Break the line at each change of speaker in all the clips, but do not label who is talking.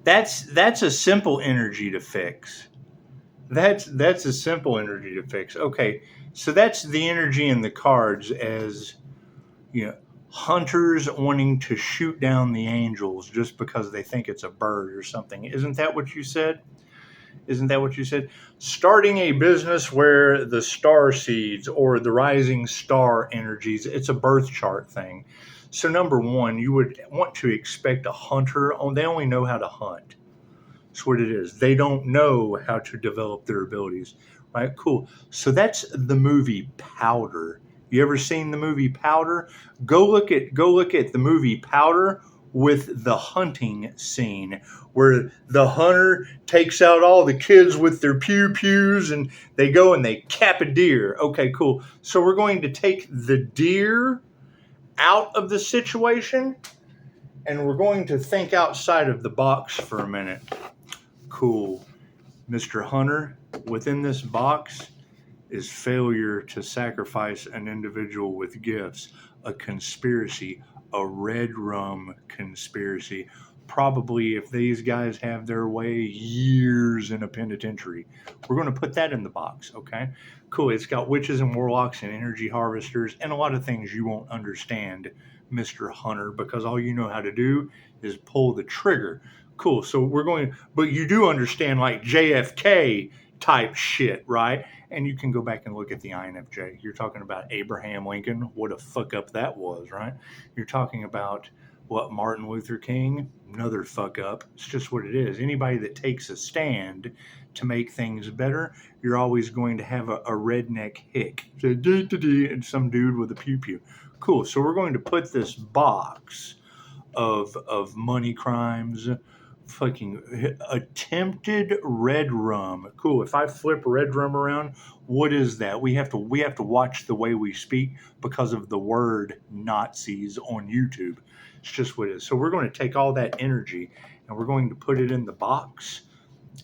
That's a simple energy to fix. That's a simple energy to fix. Okay, so that's the energy in the cards as you know, hunters wanting to shoot down the angels just because they think it's a bird or something. Isn't that what you said? Isn't that what you said? Starting a business where the star seeds or the rising star energies, it's a birth chart thing. So number one, you would want to expect a hunter. They only know how to hunt. That's what it is. They don't know how to develop their abilities. Right? Cool. So that's the movie Powder. You ever seen the movie Powder? Go look at the movie Powder with the hunting scene where the hunter takes out all the kids with their pew pews and they go and they cap a deer. Okay, cool. So we're going to take the deer out of the situation and we're going to think outside of the box for a minute. Cool. Mr. Hunter, within this box is failure to sacrifice an individual with gifts, a conspiracy, a red rum conspiracy. Probably, if these guys have their way, years in a penitentiary. We're going to put that in the box, okay? Cool. It's got witches and warlocks and energy harvesters and a lot of things you won't understand, Mr. Hunter, because all you know how to do is pull the trigger. Cool. So we're going, but you do understand like JFK type shit, right? And you can go back and look at the INFJ. You're talking about Abraham Lincoln. What a fuck up that was, right? You're talking about what Martin Luther King, another fuck up. It's just what it is. Anybody that takes a stand to make things better, you're always going to have a redneck hick. And some dude with a pew pew. Cool. So we're going to put this box of money crimes, fucking attempted red rum. Cool. If I flip red rum around, what is that? We have to watch the way we speak because of the word Nazis on YouTube. It's just what it is. So we're going to take all that energy and we're going to put it in the box.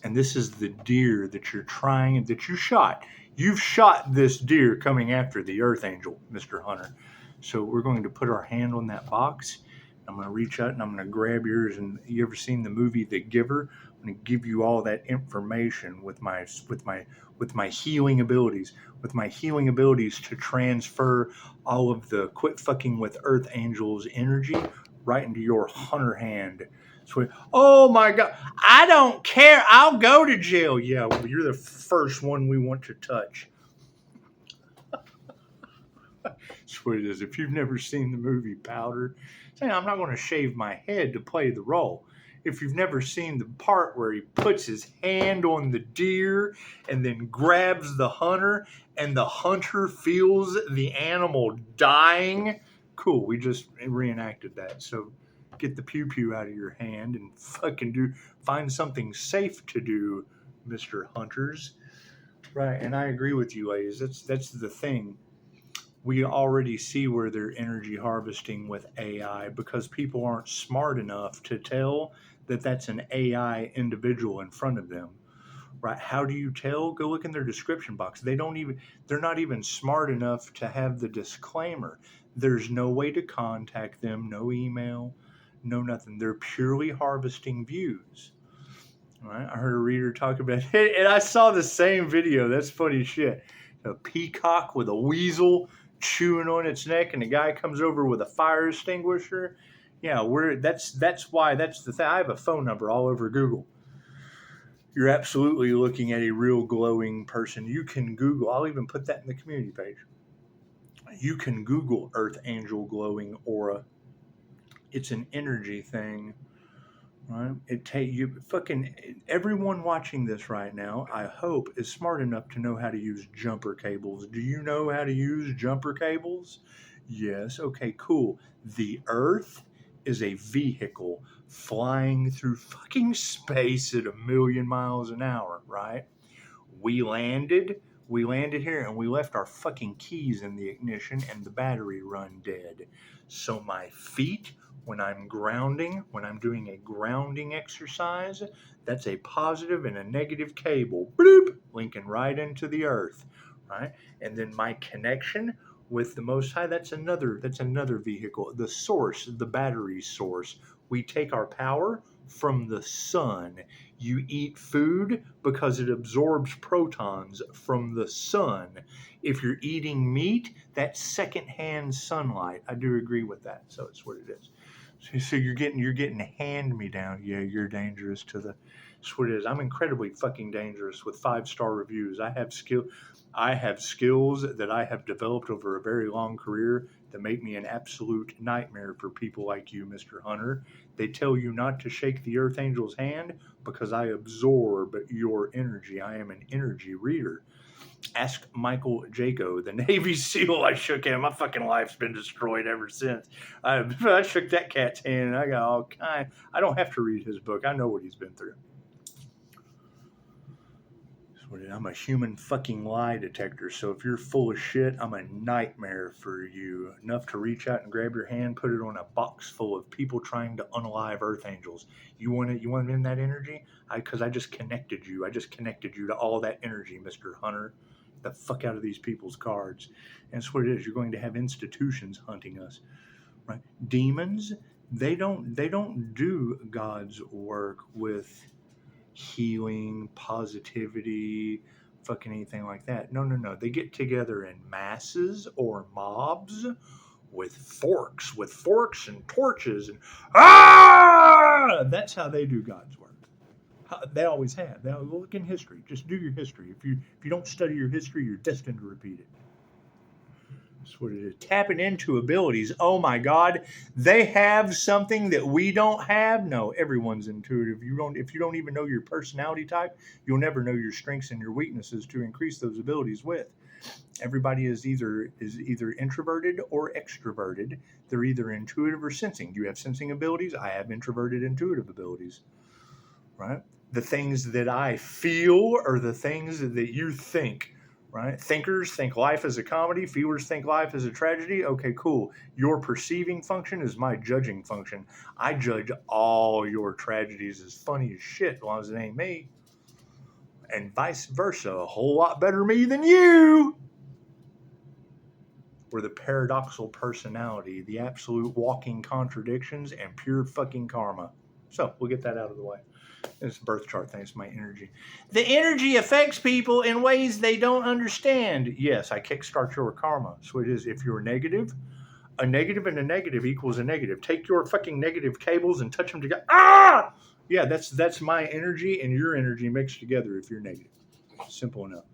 And this is the deer that you shot. You've shot this deer coming after the Earth Angel, Mr. Hunter. So we're going to put our hand on that box. I'm going to reach out and I'm going to grab yours. And you ever seen the movie The Giver? I'm going to give you all that information with my healing abilities, to transfer all of the quit fucking with Earth Angels energy right into your hunter hand. So, oh my God, I don't care. I'll go to jail. Yeah, well, you're the first one we want to touch. That's what it is. If you've never seen the movie Powder, say, I'm not going to shave my head to play the role. If you've never seen the part where he puts his hand on the deer and then grabs the hunter and the hunter feels the animal dying, cool, we just reenacted that. So get the pew pew out of your hand and find something safe to do, Mr. Hunters. Right, and I agree with you, ladies. That's the thing. We already see where they're energy harvesting with AI because people aren't smart enough to tell that that's an AI individual in front of them. Right? How do you tell? Go look in their description box. They're not even smart enough to have the disclaimer. There's no way to contact them, no email, no nothing. They're purely harvesting views. Right? I heard a reader talk about it, and I saw the same video. That's funny shit. A peacock with a weasel chewing on its neck, and the guy comes over with a fire extinguisher. Yeah, that's why that's the thing. I have a phone number all over Google. You're absolutely looking at a real glowing person. You can Google. I'll even put that in the community page. You can Google Earth Angel glowing aura. It's an energy thing. Right? Everyone watching this right now, I hope, is smart enough to know how to use jumper cables. Do you know how to use jumper cables? Yes. Okay, cool. The Earth is a vehicle flying through fucking space at 1,000,000 miles an hour, right? We landed here and we left our fucking keys in the ignition and the battery run dead. So my feet, when I'm doing a grounding exercise, that's a positive and a negative cable, bloop, linking right into the earth, right? And then my connection with the Most High, that's another vehicle. The source, the battery source. We take our power, from the sun. You eat food because it absorbs protons from the sun. If you're eating meat, that's secondhand sunlight. I do agree with that. So it's what it is. So you're getting hand me down. Yeah, you're dangerous to the. That's what it is. I'm incredibly fucking dangerous with 5-star reviews. I have skills that I have developed over a very long career that make me an absolute nightmare for people like you, Mr. Hunter. They tell you not to shake the Earth Angel's hand because I absorb your energy. I am an energy reader. Ask Michael Jaco, the Navy SEAL. I shook him. My fucking life's been destroyed ever since. I shook that cat's hand and I got all kind. I don't have to read his book. I know what he's been through. I'm a human fucking lie detector, so if you're full of shit, I'm a nightmare for you. Enough to reach out and grab your hand, put it on a box full of people trying to unalive Earth Angels. You want in that energy? Because I just connected you. I just connected you to all that energy, Mr. Hunter. The fuck out of these people's cards. And that's what it is. You're going to have institutions hunting us, right? Demons, they don't do God's work with healing, positivity, fucking anything like that. No. They get together in masses or mobs with forks and torches and that's how they do God's work. They always have. They look in history. Just do your history. If you don't study your history, you're destined to repeat it. That's what it is. Tapping into abilities. Oh my God, they have something that we don't have. No, everyone's intuitive. If you don't even know your personality type, you'll never know your strengths and your weaknesses to increase those abilities with. Everybody is either introverted or extroverted. They're either intuitive or sensing. You have sensing abilities. I have introverted intuitive abilities. Right? The things that I feel are the things that you think. Right? Thinkers think life is a comedy. Feelers think life is a tragedy. Okay, cool. Your perceiving function is my judging function. I judge all your tragedies as funny as shit as long as it ain't me. And vice versa. A whole lot better me than you. We're the paradoxical personality, the absolute walking contradictions, and pure fucking karma. So we'll get that out of the way. It's a birth chart thing. It's my energy. The energy affects people in ways they don't understand. Yes, I kickstart your karma. So it is. If you're negative, a negative and a negative equals a negative. Take your fucking negative cables and touch them together. Ah! Yeah, that's my energy and your energy mixed together if you're negative. Simple enough.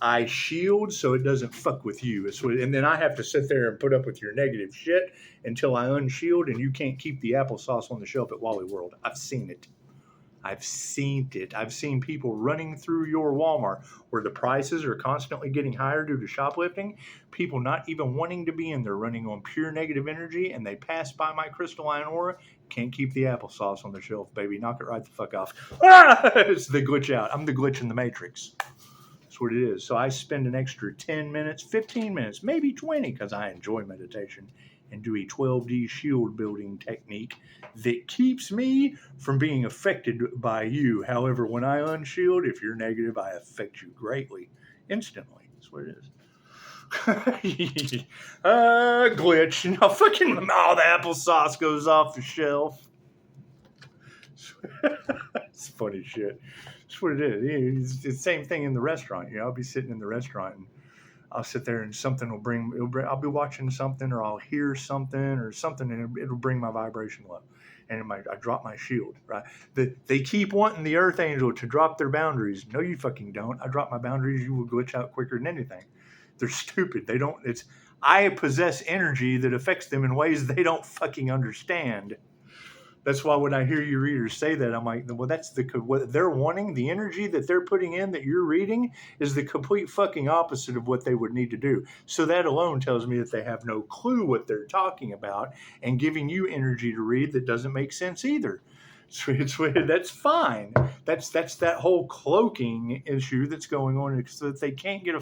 I shield so it doesn't fuck with you. And then I have to sit there and put up with your negative shit until I unshield and you can't keep the applesauce on the shelf at Wally World. I've seen it. I've seen it. I've seen people running through your Walmart where the prices are constantly getting higher due to shoplifting. People not even wanting to be in there, running on pure negative energy, and they pass by my crystalline aura. Can't keep the applesauce on the shelf, baby. Knock it right the fuck off. It's the glitch out. I'm the glitch in the matrix. That's what it is. So I spend an extra 10 minutes, 15 minutes, maybe 20, because I enjoy meditation, and do a 12D shield building technique that keeps me from being affected by you. However, when I unshield, if you're negative, I affect you greatly, instantly. That's what it is. Glitch. No, fucking all the applesauce goes off the shelf. It's funny shit. That's what it is. It's the same thing in the restaurant. I'll be sitting in the restaurant and I'll sit there and something will bring. I'll be watching something, or I'll hear something, and it'll bring my vibration low, and I drop my shield. Right? They keep wanting the Earth Angel to drop their boundaries. No, you fucking don't. I drop my boundaries. You will glitch out quicker than anything. They're stupid. They don't. I possess energy that affects them in ways they don't fucking understand. That's why when I hear you readers say that, I'm like, well, that's what they're wanting. The energy that they're putting in that you're reading is the complete fucking opposite of what they would need to do. So that alone tells me that they have no clue what they're talking about and giving you energy to read that doesn't make sense either. So that's fine. That's that whole cloaking issue that's going on, so that they can't get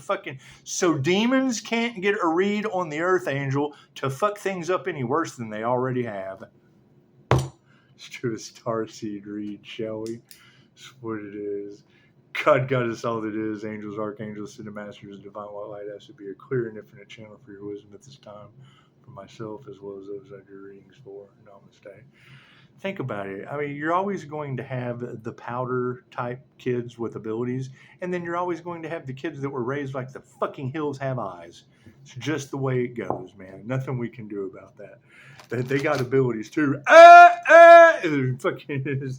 so demons can't get a read on the Earth Angel to fuck things up any worse than they already have. Let's do a starseed read, shall we? That's what it is. God got us all that is. Angels, archangels, cinemasters, divine white light has to be a clear and infinite channel for your wisdom at this time, for myself as well as those I do readings for. Namaste. Think about it. I mean, you're always going to have the powder type kids with abilities, and then you're always going to have the kids that were raised like the fucking hills have eyes. It's just the way it goes, man. Nothing we can do about that. They got abilities too. Fucking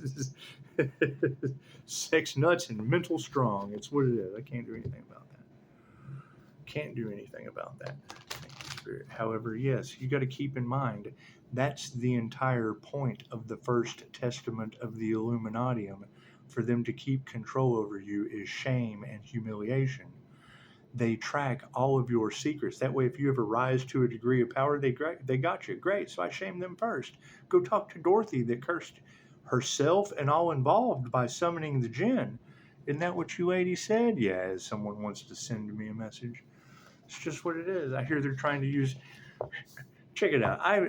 sex nuts and mental strong. It's what it is. I can't do anything about that. Can't do anything about that. Spirit. However, yes, you got to keep in mind that's the entire point of the first testament of the Illuminatium. For them to keep control over you is shame and humiliation. They track all of your secrets. That way, if you ever rise to a degree of power, they got you. Great. So I shame them first. Go talk to Dorothy that cursed herself and all involved by summoning the jinn. Isn't that what you lady said? Yeah, as someone wants to send me a message. It's just what it is. I hear they're trying to use. Check it out. I've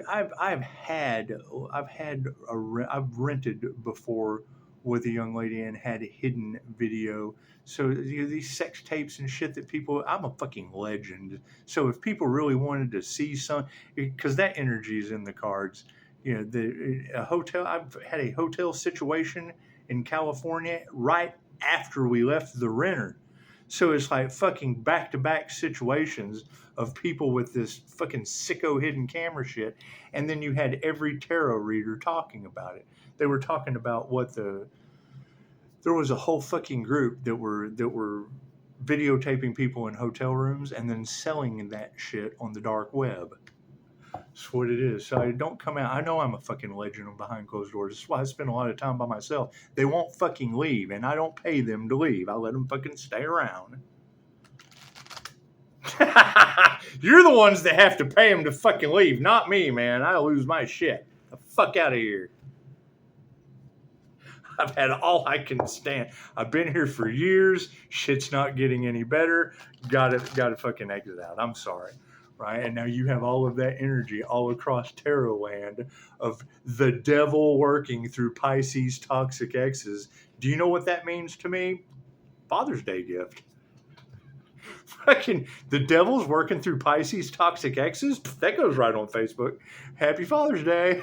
rented before with a young lady and had a hidden video. So these sex tapes and shit that people. I'm a fucking legend. So if people really wanted to see some, because that energy is in the cards. You know, a hotel. I've had a hotel situation in California right after we left the renter. So it's like fucking back-to-back situations of people with this fucking sicko hidden camera shit. And then you had every tarot reader talking about it. They were talking about there was a whole fucking group that were videotaping people in hotel rooms and then selling that shit on the dark web. That's what it is. So I don't come out. I know I'm a fucking legend behind closed doors. That's why I spend a lot of time by myself. They won't fucking leave, and I don't pay them to leave. I let them fucking stay around. You're the ones that have to pay them to fucking leave, not me, man. I lose my shit. The fuck out of here. I've had all I can stand. I've been here for years. Shit's not getting any better. Gotta fucking exit out. I'm sorry. Right? And now you have all of that energy all across tarot land of the devil working through Pisces toxic X's. Do you know what that means to me? Father's Day gift. Fucking the devil's working through Pisces toxic X's? That goes right on Facebook. Happy Father's Day.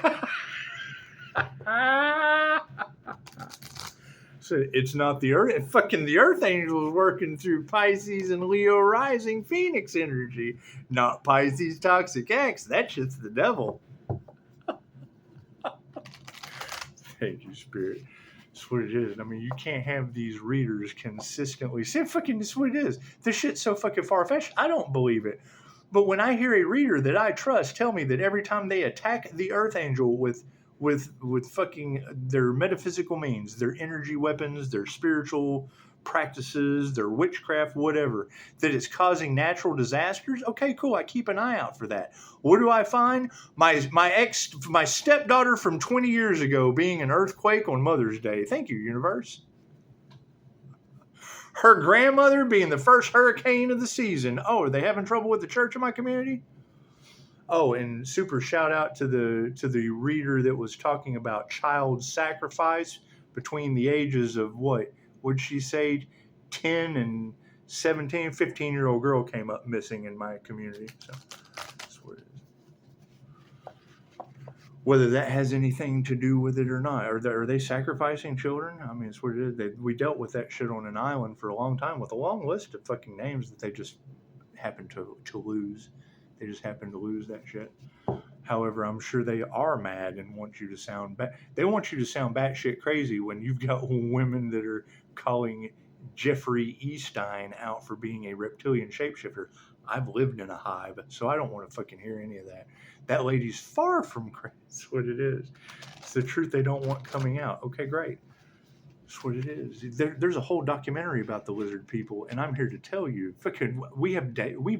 So it's not the earth. Fucking the Earth Angel is working through Pisces and Leo rising Phoenix energy, not Pisces toxic X. That shit's the devil. Thank you, Spirit. That's what it is. I mean, you can't have these readers consistently. See, fucking, this is what it is. This shit's so fucking far-fetched, I don't believe it. But when I hear a reader that I trust tell me that every time they attack the Earth Angel with fucking their metaphysical means, their energy weapons, their spiritual practices, their witchcraft, whatever, that it's causing natural disasters, okay, cool, I keep an eye out for that. What do I find? My stepdaughter from 20 years ago being an earthquake on Mother's Day. Thank you, universe. Her grandmother being the first hurricane of the season. Oh, are they having trouble with the church in my community? Oh, and super shout out to the reader that was talking about child sacrifice between the ages of what? Would she say 10 and 17, 15-year-old girl came up missing in my community. So that's what it is. Whether that has anything to do with it or not. Are they sacrificing children? I mean, it's what it is. We dealt with that shit on an island for a long time with a long list of fucking names that they just happened to lose. They just happen to lose that shit. However, I'm sure they are mad and want you to sound they want you to sound batshit crazy when you've got women that are calling Jeffrey Epstein out for being a reptilian shapeshifter. I've lived in a hive, so I don't want to fucking hear any of that. That lady's far from crazy. That's what it is. It's the truth they don't want coming out. Okay, great. That's what it is. There's a whole documentary about the lizard people, and I'm here to tell you, fucking, we've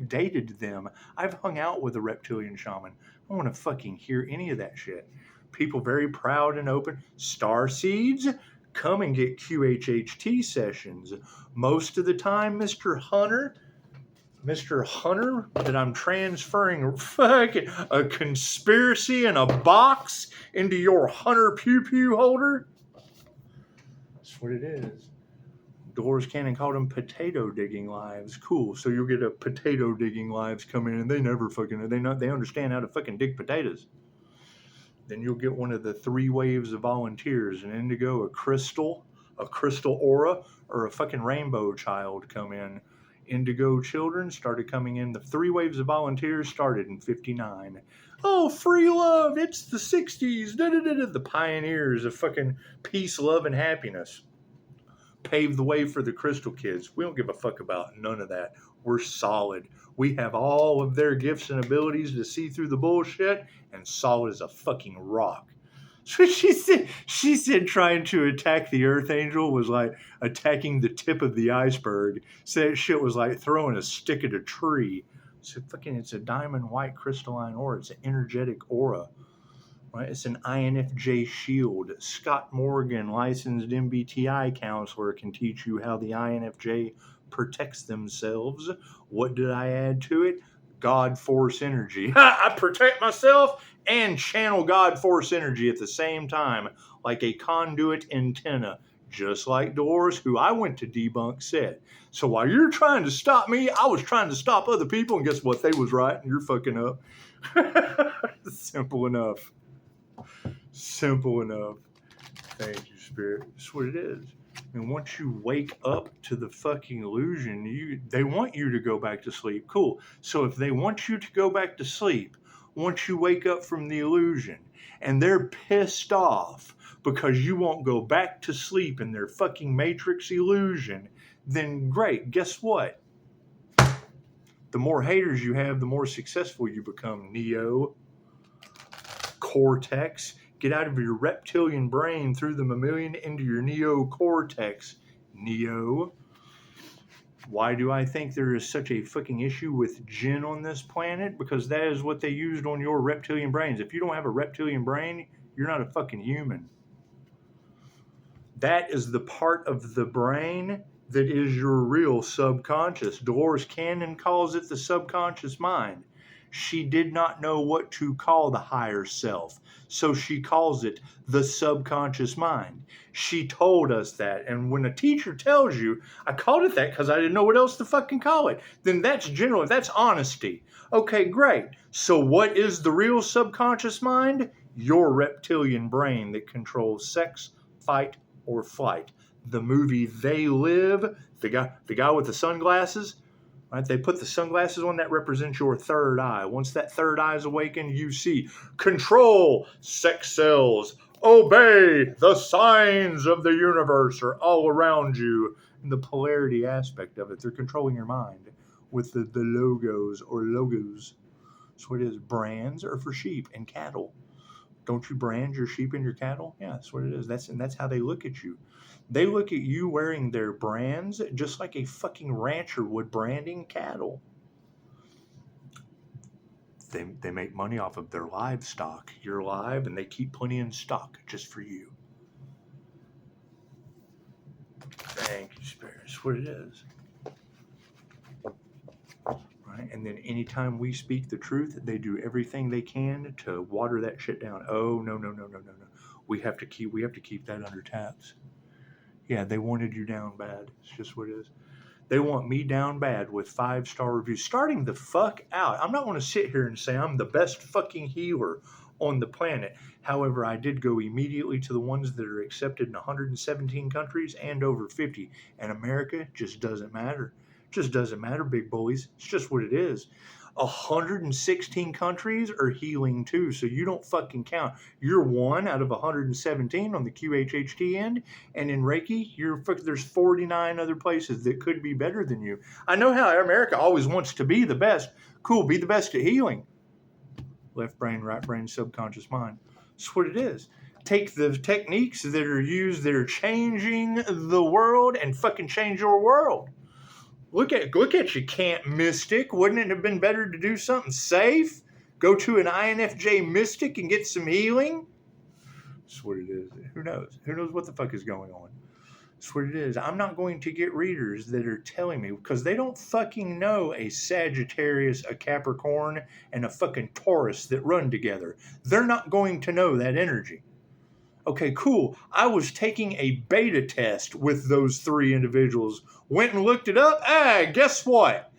dated them. I've hung out with a reptilian shaman. I don't want to fucking hear any of that shit. People very proud and open. Star seeds, come and get QHHT sessions. Most of the time, Mr. Hunter, that I'm transferring fucking a conspiracy in a box into your Hunter pew pew holder. That's what it is. Dolores Cannon called them potato digging lives. Cool. So you'll get a potato digging lives come in and they never fucking, they understand how to fucking dig potatoes. Then you'll get one of the 3 waves of volunteers, an indigo, a crystal aura, or a fucking rainbow child come in. Indigo children started coming in. The 3 waves of volunteers started in 59. Oh, free love! It's the 60s. The pioneers of fucking peace, love, and happiness paved the way for the crystal kids. We don't give a fuck about none of that. We're solid. We have all of their gifts and abilities to see through the bullshit, and solid as a fucking rock. So she said trying to attack the Earth Angel was like attacking the tip of the iceberg. Said shit was like throwing a stick at a tree. So fucking, it's a diamond white crystalline aura. It's an energetic aura. Right? It's an INFJ shield. Scott Morgan, licensed MBTI counselor, can teach you how the INFJ protects themselves. What did I add to it? God force energy. I protect myself and channel God force energy at the same time, like a conduit antenna, just like Dolores, who I went to debunk, said. So while you're trying to stop me, I was trying to stop other people, and guess what? They was right, and you're fucking up. Simple enough. Simple enough. Thank you, Spirit. That's what it is. And once you wake up to the fucking illusion, they want you to go back to sleep. Cool. So if they want you to go back to sleep, once you wake up from the illusion, and they're pissed off because you won't go back to sleep in their fucking matrix illusion, then great. Guess what? The more haters you have, the more successful you become. Neo, Cortex. Get out of your reptilian brain through the mammalian into your neocortex. Neo. Why do I think there is such a fucking issue with jinn on this planet? Because that is what they used on your reptilian brains. If you don't have a reptilian brain, you're not a fucking human. That is the part of the brain that is your real subconscious. Dolores Cannon calls it the subconscious mind. She did not know what to call the higher self, so she calls it the subconscious mind. She told us that, and when a teacher tells you, I called it that because I didn't know what else to fucking call it, then that's general, that's honesty. Okay, great. So what is the real subconscious mind? Your reptilian brain that controls sex, fight, or flight. The movie They Live, the guy with the sunglasses, right? They put the sunglasses on that represents your third eye. Once that third eye is awakened, you see control sex cells. Obey the signs of the universe are all around you. And the polarity aspect of it, they're controlling your mind with the logos or logos. So it is. Brands are for sheep and cattle. Don't you brand your sheep and your cattle? Yeah, that's what it is. That's how they look at you. They look at you wearing their brands just like a fucking rancher would branding cattle. They make money off of their livestock. You're live, and they keep plenty in stock just for you. Thank you, Spirit. That's what it is. Right? And then anytime we speak the truth, they do everything they can to water that shit down. Oh, no. We have to keep that under taps. Yeah, they wanted you down bad. It's just what it is. They want me down bad with 5-star reviews. Starting the fuck out. I'm not going to sit here and say I'm the best fucking healer on the planet. However, I did go immediately to the ones that are accepted in 117 countries and over 50. And America just doesn't matter. Just doesn't matter, big bullies. It's just what it is. 116 countries are healing too, so you don't fucking count. You're one out of 117 on the QHHT end, and in Reiki, there's 49 other places that could be better than you. I know how America always wants to be the best. Cool, be the best at healing. Left brain, right brain, subconscious mind. That's what it is. Take the techniques that are used that are changing the world and fucking change your world. Look at you, Camp Mystic. Wouldn't it have been better to do something safe? Go to an INFJ Mystic and get some healing? That's what it is. Who knows? Who knows what the fuck is going on? That's what it is. I'm not going to get readers that are telling me, because they don't fucking know a Sagittarius, a Capricorn, and a fucking Taurus that run together. They're not going to know that energy. Okay, cool. I was taking a beta test with those 3 individuals. Went and looked it up. Guess what?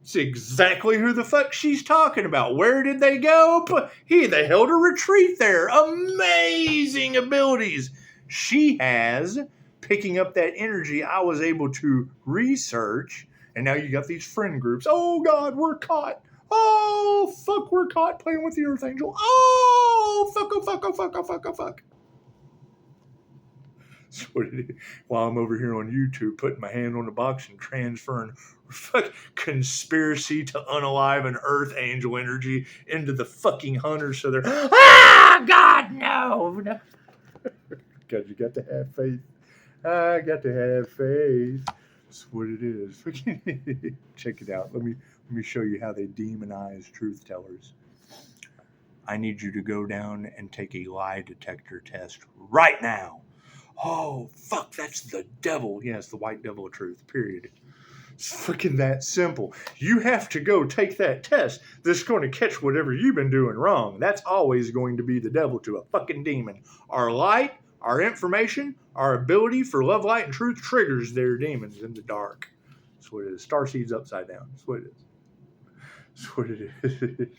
It's exactly who the fuck she's talking about. Where did they go? They held a retreat there. Amazing abilities she has. Picking up that energy I was able to research. And now you got these friend groups. Oh, God, we're caught. Oh, fuck, we're caught playing with the Earth Angel. Oh, fuck, oh, fuck, oh, fuck, oh, fuck, oh, fuck. That's what it is. While I'm over here on YouTube putting my hand on the box and transferring fuck conspiracy to unalive an Earth Angel energy into the fucking hunters so they're, God, no. God, you got to have faith. I got to have faith. That's what it is. Check it out. Let me show you how they demonize truth tellers. I need you to go down and take a lie detector test right now. Oh, fuck, that's the devil. Yes, the white devil of truth, period. It's fucking that simple. You have to go take that test that's going to catch whatever you've been doing wrong. That's always going to be the devil to a fucking demon. Our light, our information, our ability for love, light, and truth triggers their demons in the dark. That's what it is. Starseeds upside down. That's what it is. That's what it is.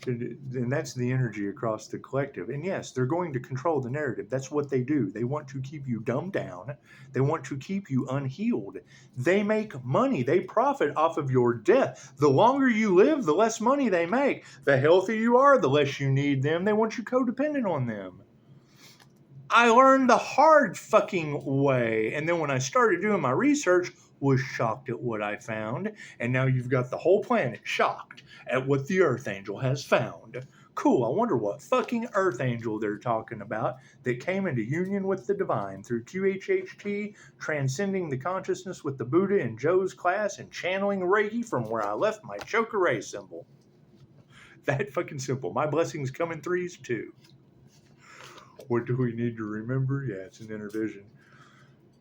And that's the energy across the collective. And yes, they're going to control the narrative. That's what they do. They want to keep you dumbed down. They want to keep you unhealed. They make money. They profit off of your death. The longer you live, the less money they make. The healthier you are, the less you need them. They want you codependent on them. I learned the hard fucking way. And then when I started doing my research, was shocked at what I found. And now you've got the whole planet shocked at what the Earth Angel has found. Cool, I wonder what fucking Earth Angel they're talking about that came into union with the divine through QHHT, transcending the consciousness with the Buddha in Joe's class and channeling Reiki from where I left my Chokeray symbol. That fucking simple. My blessings come in threes too. What do we need to remember? Yeah, it's an inner vision.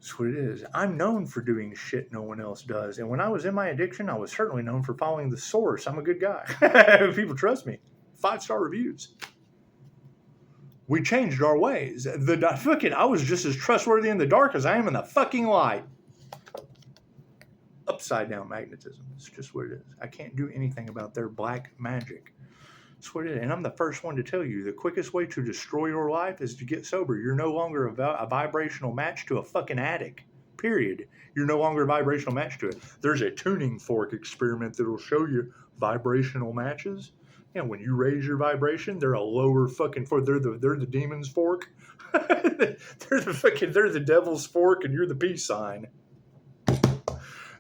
That's what it is. I'm known for doing shit no one else does. And when I was in my addiction, I was certainly known for following the source. I'm a good guy. People trust me. 5-star reviews. We changed our ways. I was just as trustworthy in the dark as I am in the fucking light. Upside down magnetism. It's just what it is. I can't do anything about their black magic. That's what it is. And I'm the first one to tell you, the quickest way to destroy your life is to get sober. You're no longer a vibrational match to a fucking addict. Period. You're no longer a vibrational match to it. There's a tuning fork experiment that will show you vibrational matches. And when you raise your vibration, they're a lower fucking fork. They're the demon's fork. they're the devil's fork, and you're the peace sign.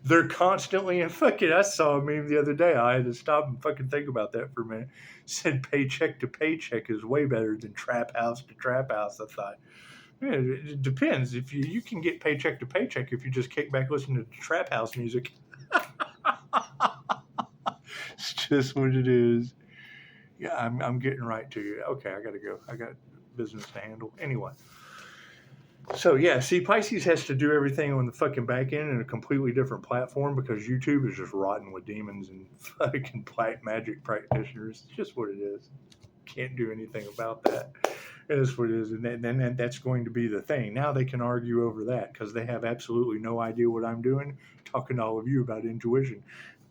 They're constantly in fucking. I saw a meme the other day. I had to stop and fucking think about that for a minute. Said paycheck to paycheck is way better than trap house to trap house. I thought, yeah, it depends. If you can get paycheck to paycheck if you just kick back listening to trap house music. It's just what it is. Yeah, I'm getting right to you. Okay, I gotta go. I got business to handle. Anyway. So, yeah, see, Pisces has to do everything on the fucking back end in a completely different platform because YouTube is just rotten with demons and fucking black magic practitioners. It's just what it is. Can't do anything about that. That's what it is. And then that's going to be the thing. Now they can argue over that because they have absolutely no idea what I'm doing, talking to all of you about intuition.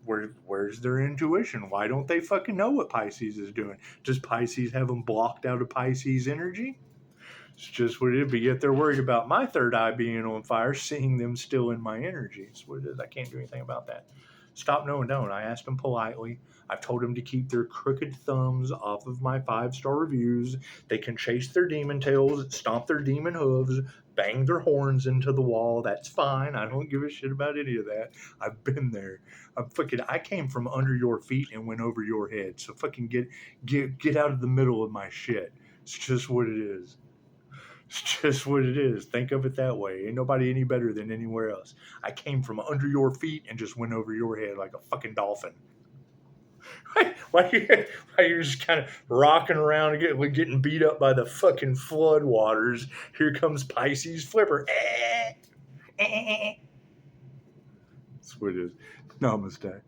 Where's their intuition? Why don't they fucking know what Pisces is doing? Does Pisces have them blocked out of Pisces energy? It's just what it is, but yet they're worried about my third eye being on fire, seeing them still in my energy. It's what it is. I can't do anything about that. Stop, no, and don't. I asked them politely. I've told them to keep their crooked thumbs off of my 5-star reviews. They can chase their demon tails, stomp their demon hooves, bang their horns into the wall. That's fine. I don't give a shit about any of that. I've been there. I came from under your feet and went over your head. So fucking get out of the middle of my shit. It's just what it is. It's just what it is. Think of it that way. Ain't nobody any better than anywhere else. I came from under your feet and just went over your head like a fucking dolphin. Why you're just kind of rocking around and getting beat up by the fucking flood waters. Here comes Pisces Flipper. That's what it is. Namaste.